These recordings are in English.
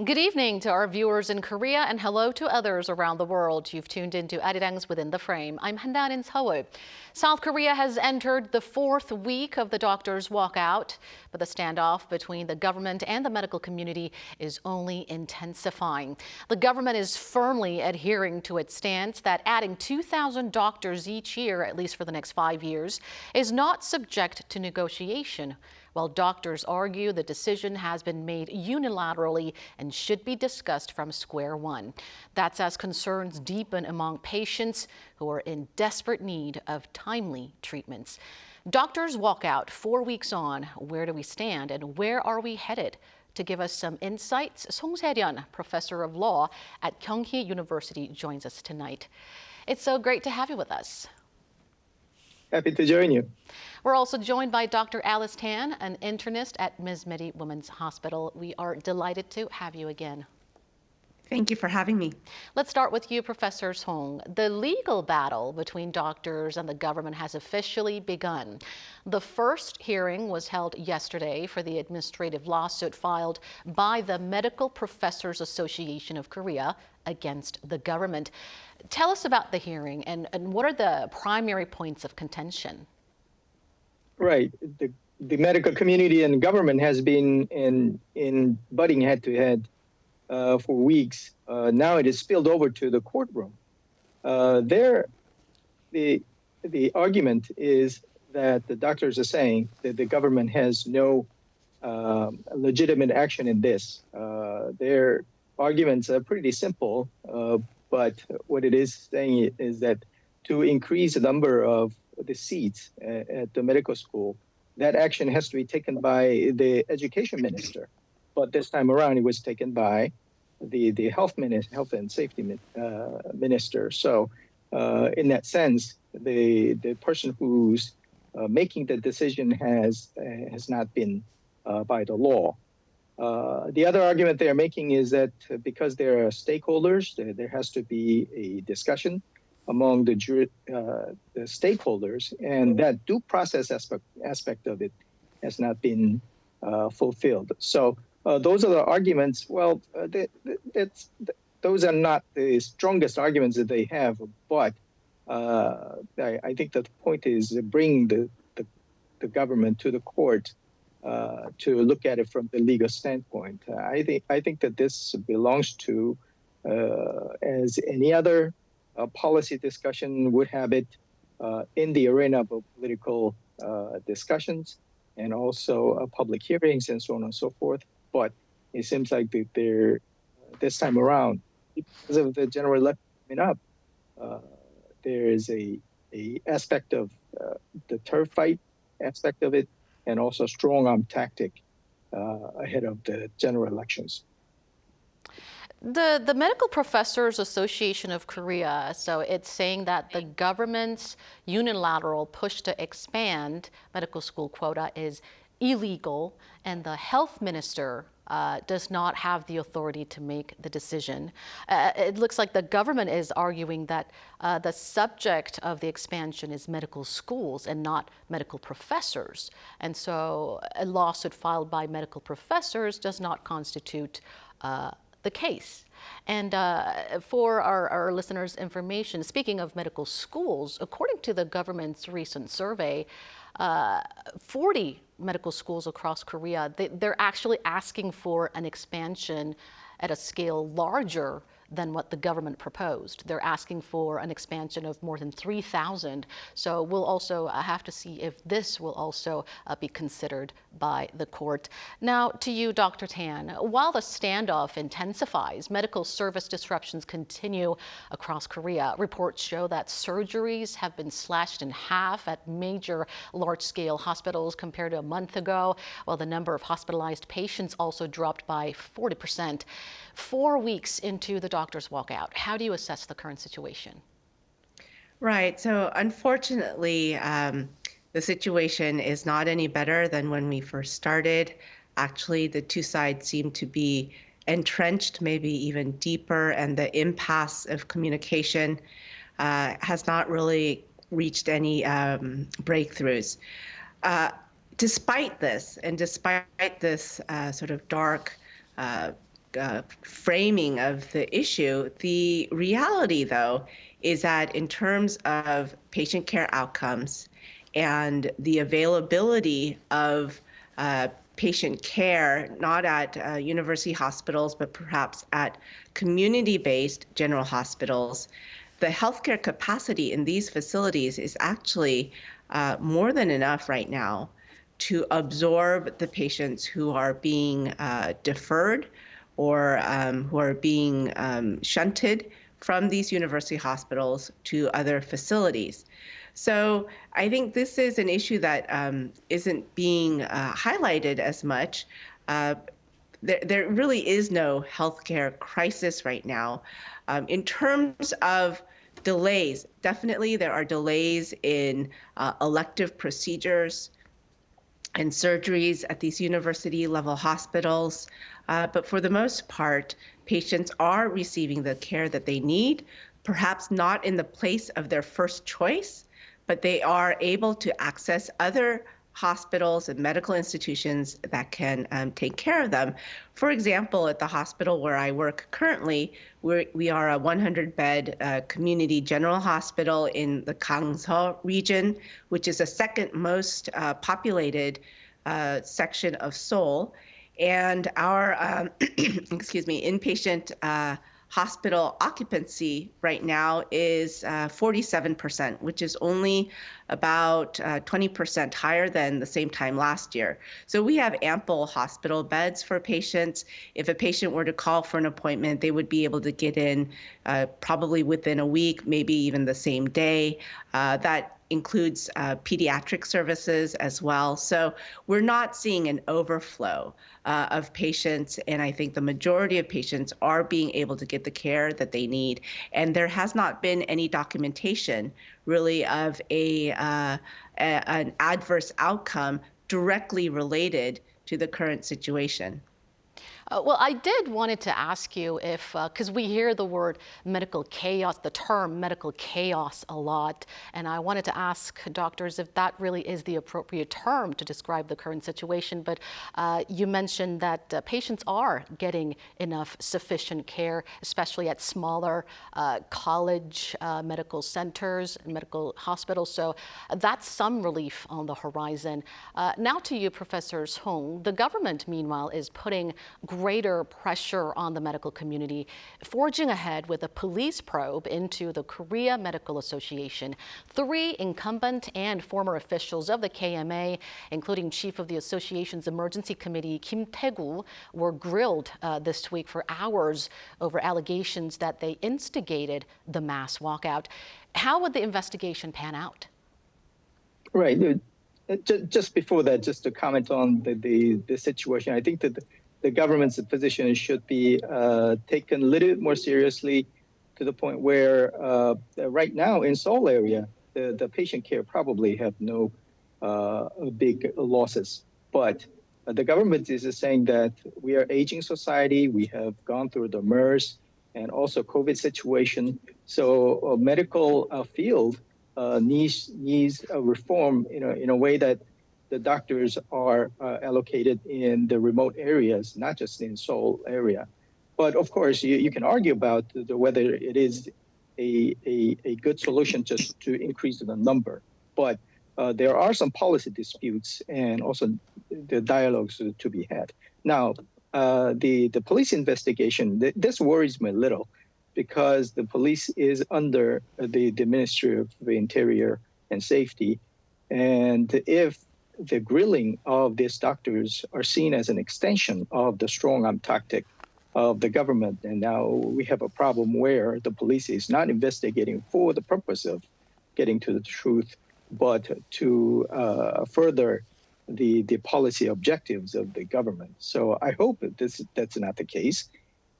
Good evening to our viewers in Korea and hello to others around the world. You've tuned into Arirang's Within the Frame. I'm Han Da-eun in Seoul. South Korea has entered the fourth week of the doctors' walkout, but the standoff between the government and the medical community is only intensifying. The government is firmly adhering to its stance that adding 2,000 doctors each year, at least for the next 5 years, is not subject to negotiation. While doctors argue the decision has been made unilaterally and should be discussed from square one. That's as concerns deepen among patients who are in desperate need of timely treatments. Doctors walk out 4 weeks on. Where do we stand and where are we headed? To give us some insights, Se-ryun, professor of law at Kyung Hee University, joins us tonight. It's so great to have you with us. Happy to join you. We're also joined by Dr. Alice Tan, an internist at MizMedi Women's Hospital. We are delighted to have you again. Thank you for having me. Let's start with you, Professor Song. The legal battle between doctors and the government has officially begun. The first hearing was held yesterday for the administrative lawsuit filed by the Medical Professors Association of Korea against the government. Tell us about the hearing and what are the primary points of contention? Right. The medical community and government has been in butting head to head for weeks. Now it is spilled over to the courtroom. The argument is that the doctors are saying that the government has no legitimate action in this. Their arguments are pretty simple, but what it is saying is that to increase the number of the seats at the medical school, that action has to be taken by the education minister. But this time around, it was taken by the health and safety minister. So in that sense, the person who's making the decision has not been by the law. The other argument they are making is that because there are stakeholders, there has to be a discussion among the stakeholders, and that due process aspect of it has not been fulfilled. So those are the arguments. Well, those are not the strongest arguments that they have, but I think that the point is to bring the government to the court to look at it from the legal standpoint. I think that this belongs to, as any other policy discussion would have it, in the arena of political discussions and also public hearings and so on and so forth. But it seems like they're this time around, because of the general election coming up, there is a aspect of the turf fight aspect of it, and also strong arm tactic ahead of the general elections. The Medical Professors Association of Korea, so it's saying that the government's unilateral push to expand medical school quota is illegal, and the health minister does not have the authority to make the decision. It looks like the government is arguing that the subject of the expansion is medical schools and not medical professors. And so a lawsuit filed by medical professors does not constitute the case. And for our listeners' information, speaking of medical schools, according to the government's recent survey, 40 medical schools across Korea, they're actually asking for an expansion at a scale larger than what the government proposed. They're asking for an expansion of more than 3,000. So we'll also have to see if this will also be considered by the court. Now to you, Dr. Tan, while the standoff intensifies, medical service disruptions continue across Korea. Reports show that surgeries have been slashed in half at major large-scale hospitals compared to a month ago, while the number of hospitalized patients also dropped by 40%. 4 weeks into the doctors' walkout, how do you assess the current situation? Right. So unfortunately, the situation is not any better than when we first started. Actually, the two sides seem to be entrenched, maybe even deeper, and the impasse of communication has not really reached any breakthroughs. Despite this, and despite this sort of dark framing of the issue. The reality, though, is that in terms of patient care outcomes and the availability of patient care, not at university hospitals, but perhaps at community-based general hospitals, the healthcare capacity in these facilities is actually more than enough right now to absorb the patients who are being deferred or who are being shunted from these university hospitals to other facilities. So I think this is an issue that isn't being highlighted as much. There really is no healthcare crisis right now. In terms of delays, definitely there are delays in elective procedures and surgeries at these university level hospitals. But for the most part, patients are receiving the care that they need, perhaps not in the place of their first choice, but they are able to access other hospitals and medical institutions that can take care of them. For example, at the hospital where I work currently, we are a 100-bed community general hospital in the Gangseol region, which is the second most populated section of Seoul. And our, excuse me, inpatient hospital occupancy right now is 47%, which is only about 20% higher than the same time last year. So we have ample hospital beds for patients. If a patient were to call for an appointment, they would be able to get in probably within a week, maybe even the same day. That includes pediatric services as well. So we're not seeing an overflow of patients, and I think the majority of patients are being able to get the care that they need. And there has not been any documentation really of an adverse outcome directly related to the current situation. Well, I did wanted to ask you if, because we hear the word medical chaos, the term medical chaos a lot, and I wanted to ask doctors if that really is the appropriate term to describe the current situation. But you mentioned that patients are getting enough sufficient care, especially at smaller college medical centers and medical hospitals. So that's some relief on the horizon. Now to you, Professor Song. The government, meanwhile, is putting greater pressure on the medical community, forging ahead with a police probe into the Korea Medical Association. 3 incumbent and former officials of the KMA, including Chief of the Association's Emergency Committee, Kim Tae-gu, were grilled this week for hours over allegations that they instigated the mass walkout. How would the investigation pan out? Right. Just before that, just to comment on the situation, I think that the government's position should be taken a little bit more seriously, to the point where right now in Seoul area, the patient care probably have no big losses. But the government is saying that we are aging society. We have gone through the MERS and also COVID situation. So a medical field needs a reform in a way that the doctors are allocated in the remote areas, not just in Seoul area. But of course, you can argue about whether it is a good solution just to increase the number. But there are some policy disputes and also the dialogues to be had. Now, the police investigation, this worries me a little, because the police is under the Ministry of the Interior and Safety. And if the grilling of these doctors are seen as an extension of the strong arm tactic of the government, and now we have a problem where the police is not investigating for the purpose of getting to the truth, but to further the policy objectives of the government. So I hope that that's not the case.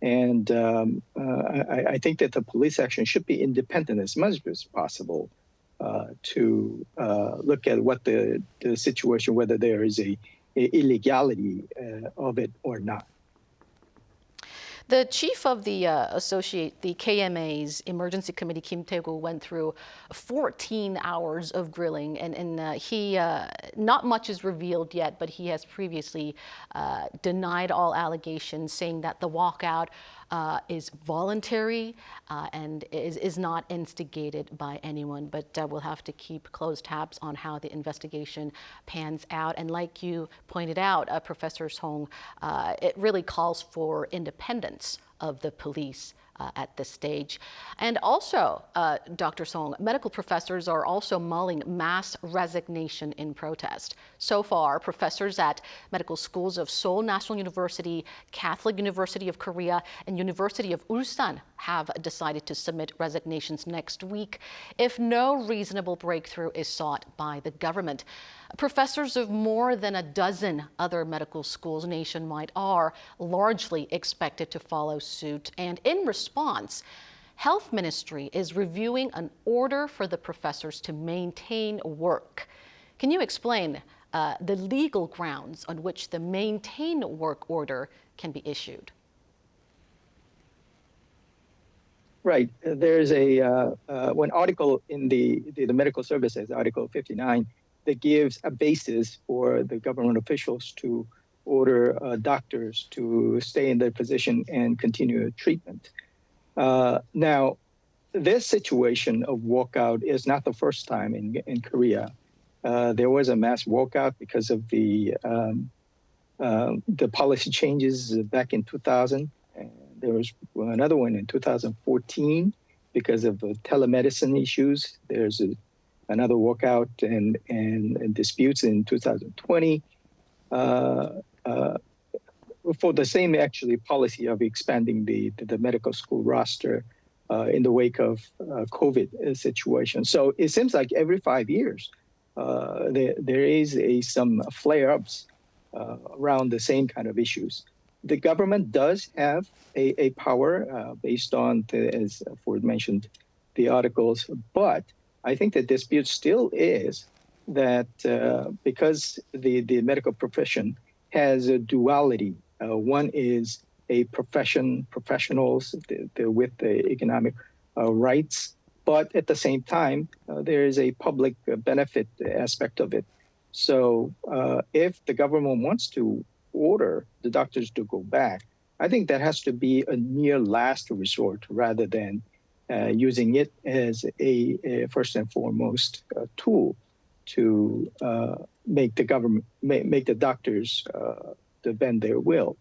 And I think that the police action should be independent as much as possible to look at what the situation, whether there is a illegality of it or not. The chief of the the KMA's emergency committee, Kim Tae-gu, went through 14 hours of grilling, and he, not much is revealed yet, but he has previously denied all allegations, saying that the walkout is voluntary and is not instigated by anyone. But we'll have to keep close tabs on how the investigation pans out. And like you pointed out, Professor Song, it really calls for independence of the police at this stage. And also, Dr. Song, medical professors are also mulling mass resignation in protest. So far, professors at medical schools of Seoul National University, Catholic University of Korea, and University of Ulsan have decided to submit resignations next week if no reasonable breakthrough is sought by the government. Professors of more than a dozen other medical schools nationwide are largely expected to follow suit. And in response, Health Ministry is reviewing an order for the professors to maintain work. Can you explain the legal grounds on which the maintain work order can be issued? Right. There's one article in the medical services, Article 59, that gives a basis for the government officials to order doctors to stay in their position and continue treatment. Now, this situation of walkout is not the first time in Korea. There was a mass walkout because of the policy changes back in 2000. And there was another one in 2014 because of telemedicine issues. There's another walkout and disputes in 2020 for the same actually policy of expanding the medical school roster in the wake of COVID situation. So it seems like every 5 years there is some flare-ups around the same kind of issues. The government does have a power based on, as Ford mentioned, the articles, but I think the dispute still is that because the medical profession has a duality. One is a professionals with the economic rights, but at the same time, there is a public benefit aspect of it. So if the government wants to order the doctors to go back, I think that has to be a near last resort rather than using it as a first and foremost tool to make the doctors to bend their will.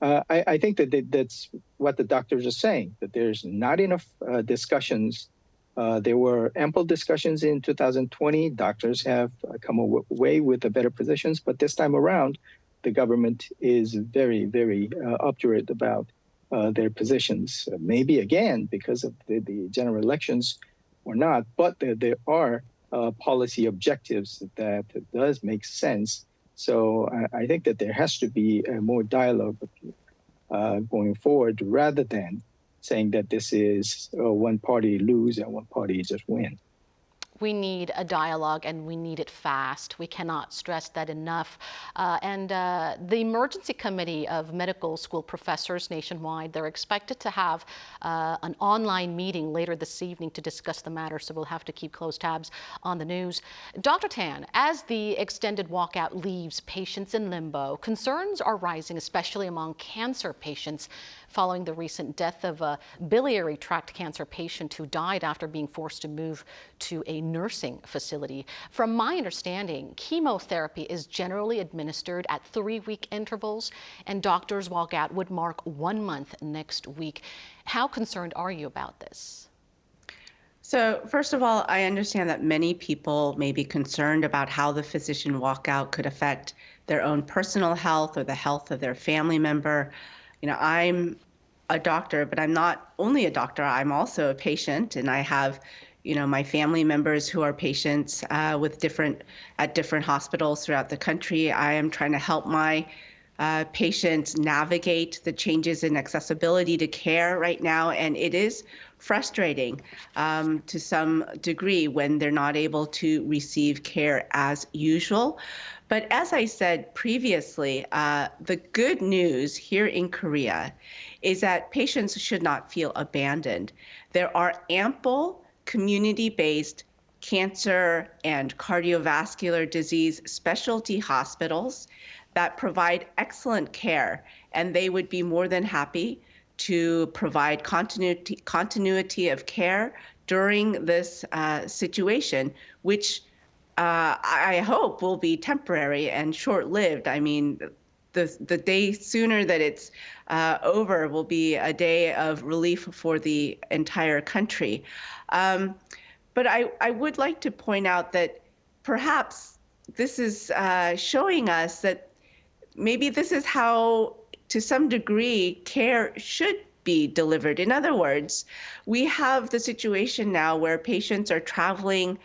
I think that's what the doctors are saying, that there's not enough discussions. There were ample discussions in 2020. Doctors have come away with the better positions, but this time around, the government is very, very obdurate about their positions, maybe again because of the general elections or not, but there are policy objectives that does make sense. So I think that there has to be more dialogue going forward rather than saying that this is one party lose and one party just win. We need a dialogue and we need it fast. We cannot stress that enough. The Emergency Committee of Medical School Professors nationwide, they're expected to have an online meeting later this evening to discuss the matter, so we'll have to keep close tabs on the news. Dr. Tan, as the extended walkout leaves patients in limbo, concerns are rising, especially among cancer patients, following the recent death of a biliary tract cancer patient who died after being forced to move to a nursing facility. From my understanding, chemotherapy is generally administered at 3-week intervals, and doctors' walkout would mark 1 month next week. How concerned are you about this? So first of all, I understand that many people may be concerned about how the physician walkout could affect their own personal health or the health of their family member. You know, I'm a doctor, but I'm not only a doctor, I'm also a patient, and I have, you know, my family members who are patients at different hospitals throughout the country. I am trying to help my patients navigate the changes in accessibility to care right now, and it is frustrating to some degree when they're not able to receive care as usual. But as I said previously, the good news here in Korea is that patients should not feel abandoned. There are ample community-based cancer and cardiovascular disease specialty hospitals that provide excellent care, and they would be more than happy to provide continuity of care during this situation, which I hope will be temporary and short-lived. I mean, the day sooner that it's over will be a day of relief for the entire country. But I would like to point out that perhaps this is showing us that maybe this is how, to some degree, care should be delivered. In other words, we have the situation now where patients are traveling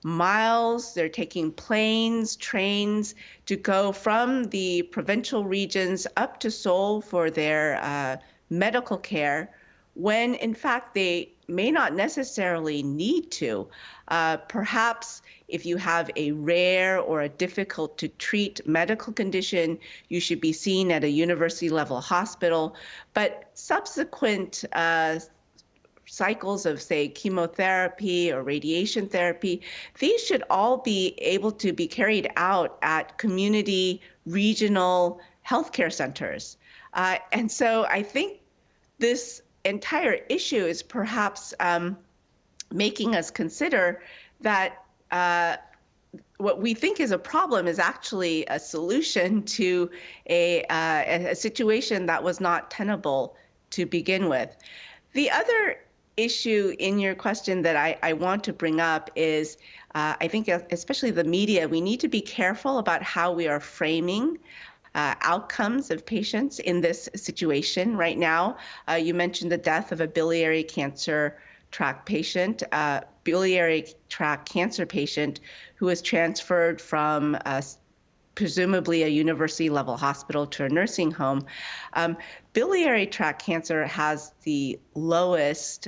miles, they're taking planes, trains to go from the provincial regions up to Seoul for their medical care, when in fact they may not necessarily need to. Perhaps if you have a rare or a difficult to treat medical condition, you should be seen at a university level hospital. But subsequent cycles of, say, chemotherapy or radiation therapy, these should all be able to be carried out at community, regional healthcare centers. And so I think this entire issue is perhaps making us consider that what we think is a problem is actually a solution to a situation that was not tenable to begin with. The other issue in your question that I want to bring up is, I think especially the media, we need to be careful about how we are framing outcomes of patients in this situation right now. You mentioned the death of a biliary tract cancer patient who was transferred from presumably a university level hospital to a nursing home. Biliary tract cancer has the lowest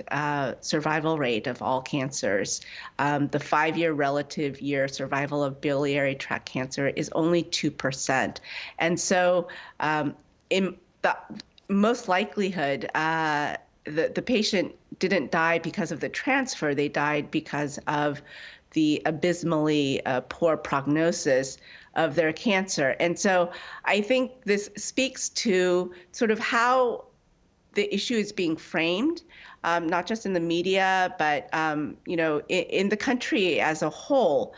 survival rate of all cancers. The 5-year relative year survival of biliary tract cancer is only 2%. And so in the most likelihood, the patient didn't die because of the transfer, they died because of the abysmally poor prognosis of their cancer. And so I think this speaks to sort of how the issue is being framed, not just in the media, but in the country as a whole.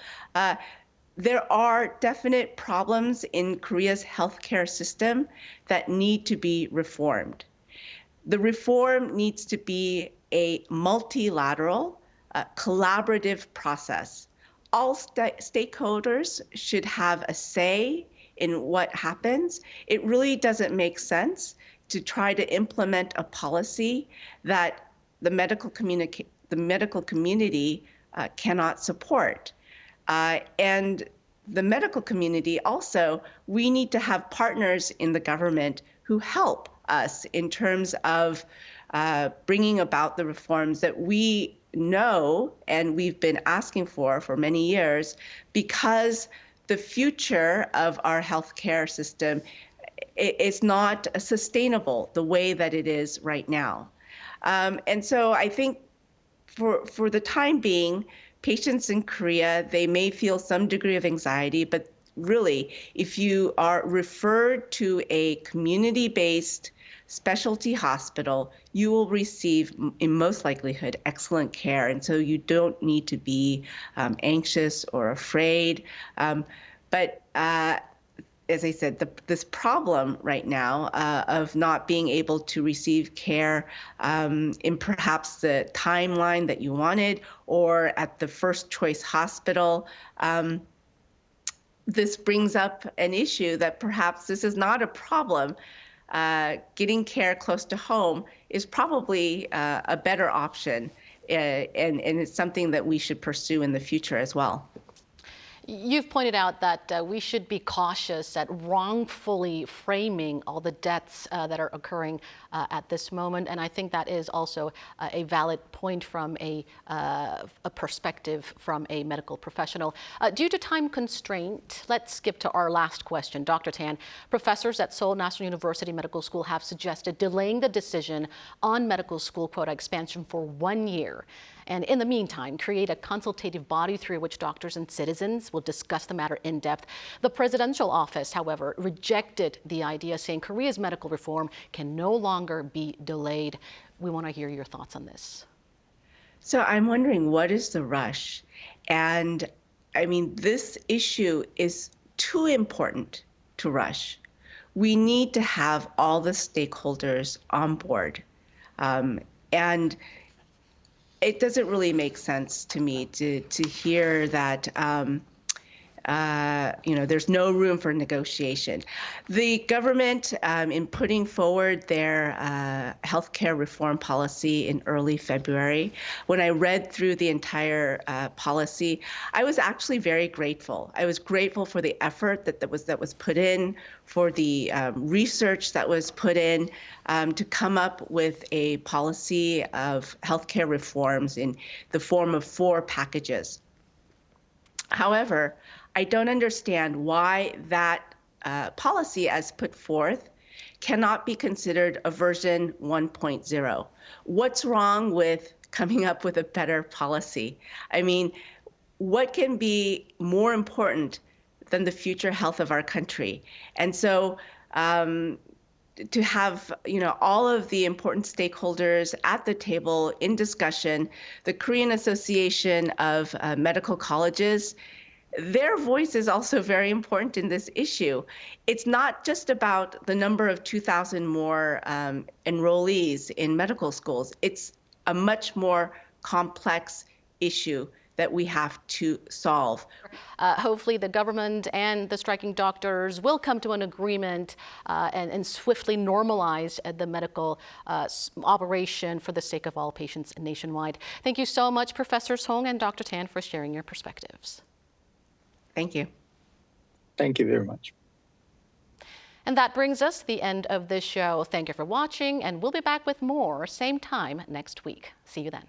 There are definite problems in Korea's healthcare system that need to be reformed. The reform needs to be a multilateral, collaborative process. All stakeholders should have a say in what happens. It really doesn't make sense to try to implement a policy that the medical community cannot support. And the medical community also, we need to have partners in the government who help us in terms of bringing about the reforms that we know and we've been asking for many years, because the future of our healthcare system is not sustainable the way that it is right now. And so I think for the time being, patients in Korea, they may feel some degree of anxiety, but really, if you are referred to a community-based specialty hospital, you will receive, in most likelihood, excellent care. And so you don't need to be anxious or afraid. But as I said, this problem right now of not being able to receive care in perhaps the timeline that you wanted or at the first choice hospital, this brings up an issue that perhaps this is not a problem. Getting care close to home is probably a better option, and it's something that we should pursue in the future as well. You've pointed out that we should be cautious at wrongfully framing all the deaths that are occurring at this moment, and I think that is also a valid point from a perspective from a medical professional. Due to time constraint, let's skip to our last question. Dr. Tan, professors at Seoul National University Medical School have suggested delaying the decision on medical school quota expansion for 1 year. And in the meantime, create a consultative body through which doctors and citizens will discuss the matter in depth. The presidential office, however, rejected the idea, saying Korea's medical reform can no longer be delayed. We want to hear your thoughts on this. So I'm wondering, what is the rush? And I mean, this issue is too important to rush. We need to have all the stakeholders on board. And it doesn't really make sense to me to hear that there's no room for negotiation. The government, in putting forward their healthcare reform policy in early February, when I read through the entire policy, I was actually very grateful. I was grateful for the effort that was put in, for the research that was put in to come up with a policy of healthcare reforms in the form of 4 packages. However, I don't understand why that policy as put forth cannot be considered a version 1.0. What's wrong with coming up with a better policy? I mean, what can be more important than the future health of our country? And so to have all of the important stakeholders at the table in discussion, the Korean Association of Medical Colleges, their voice is also very important in this issue. It's not just about the number of 2,000 more enrollees in medical schools. It's a much more complex issue that we have to solve. Hopefully the government and the striking doctors will come to an agreement and swiftly normalize the medical operation for the sake of all patients nationwide. Thank you so much, Professor Song and Dr. Tan, for sharing your perspectives. Thank you. Thank you very much. And that brings us to the end of this show. Thank you for watching, and we'll be back with more same time next week. See you then.